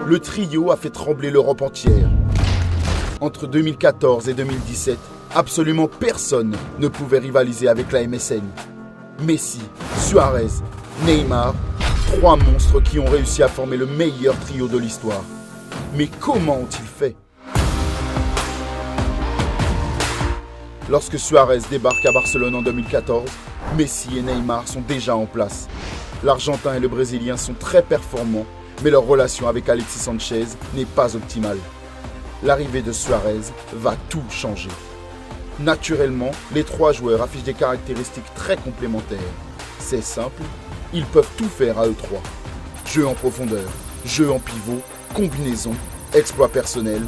le trio a fait trembler l'Europe entière. Entre 2014 et 2017, absolument personne ne pouvait rivaliser avec la MSN. Messi, Suarez, Neymar, 3 monstres qui ont réussi à former le meilleur trio de l'histoire. Mais comment ont-ils fait ? Lorsque Suarez débarque à Barcelone en 2014, Messi et Neymar sont déjà en place. L'Argentin et le Brésilien sont très performants, mais leur relation avec Alexis Sanchez n'est pas optimale. L'arrivée de Suarez va tout changer. Naturellement, les 3 joueurs affichent des caractéristiques très complémentaires. C'est simple, ils peuvent tout faire à eux 3. Jeu en profondeur, jeu en pivot, combinaison, exploit personnel.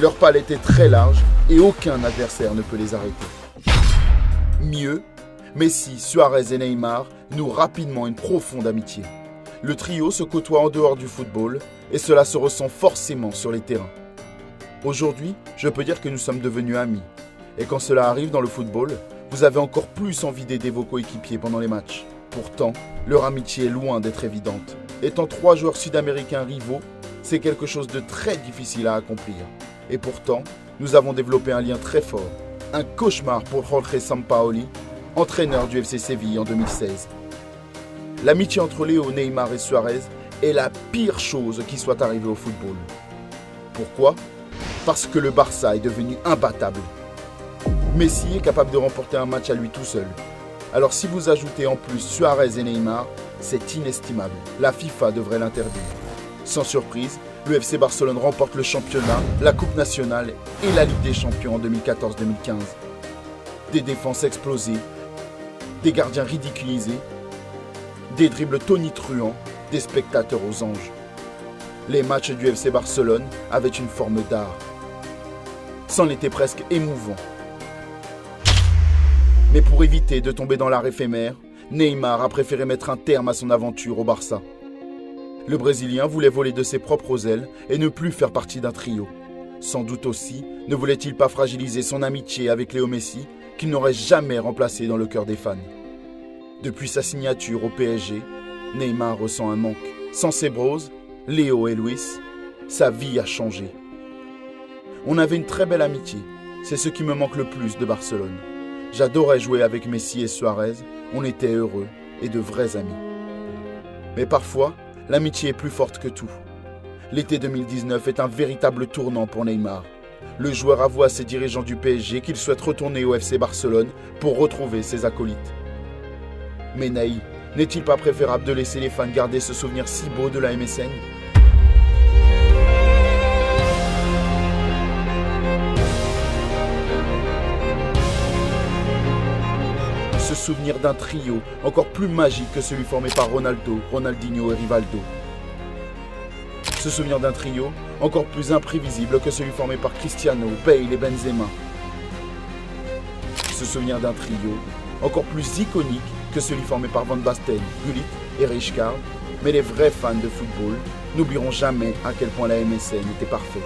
Leur palette est très large et aucun adversaire ne peut les arrêter. Mieux, Messi, Suarez et Neymar nouent rapidement une profonde amitié. Le trio se côtoie en dehors du football et cela se ressent forcément sur les terrains. Aujourd'hui, je peux dire que nous sommes devenus amis. Et quand cela arrive dans le football, vous avez encore plus envie d'aider vos coéquipiers pendant les matchs. Pourtant, leur amitié est loin d'être évidente. Étant 3 joueurs sud-américains rivaux, c'est quelque chose de très difficile à accomplir. Et pourtant, nous avons développé un lien très fort. Un cauchemar pour Jorge Sampaoli, entraîneur du FC Séville en 2016. L'amitié entre Léo, Neymar et Suarez est la pire chose qui soit arrivée au football. Pourquoi ? Parce que le Barça est devenu imbattable. Messi est capable de remporter un match à lui tout seul. Alors si vous ajoutez en plus Suarez et Neymar, c'est inestimable. La FIFA devrait l'interdire. Sans surprise, le FC Barcelone remporte le championnat, la Coupe nationale et la Ligue des champions en 2014-2015. Des défenses explosées, des gardiens ridiculisés, des dribbles tonitruants, des spectateurs aux anges. Les matchs du FC Barcelone avaient une forme d'art. C'en était presque émouvant. Mais pour éviter de tomber dans l'art éphémère, Neymar a préféré mettre un terme à son aventure au Barça. Le Brésilien voulait voler de ses propres ailes et ne plus faire partie d'un trio. Sans doute aussi ne voulait-il pas fragiliser son amitié avec Léo Messi, qu'il n'aurait jamais remplacé dans le cœur des fans. Depuis sa signature au PSG, Neymar ressent un manque. Sans ses bros, Léo et Luis, sa vie a changé. On avait une très belle amitié, c'est ce qui me manque le plus de Barcelone. J'adorais jouer avec Messi et Suarez, on était heureux et de vrais amis. Mais parfois, l'amitié est plus forte que tout. L'été 2019 est un véritable tournant pour Neymar. Le joueur avoue à ses dirigeants du PSG qu'il souhaite retourner au FC Barcelone pour retrouver ses acolytes. Mais Naï, n'est-il pas préférable de laisser les fans garder ce souvenir si beau de la MSN ? Se souvenir d'un trio encore plus magique que celui formé par Ronaldo, Ronaldinho et Rivaldo. Se souvenir d'un trio encore plus imprévisible que celui formé par Cristiano, Bale et Benzema. Se souvenir d'un trio encore plus iconique que celui formé par Van Basten, Gullit et Rijkaard. Mais les vrais fans de football n'oublieront jamais à quel point la MSN était parfaite.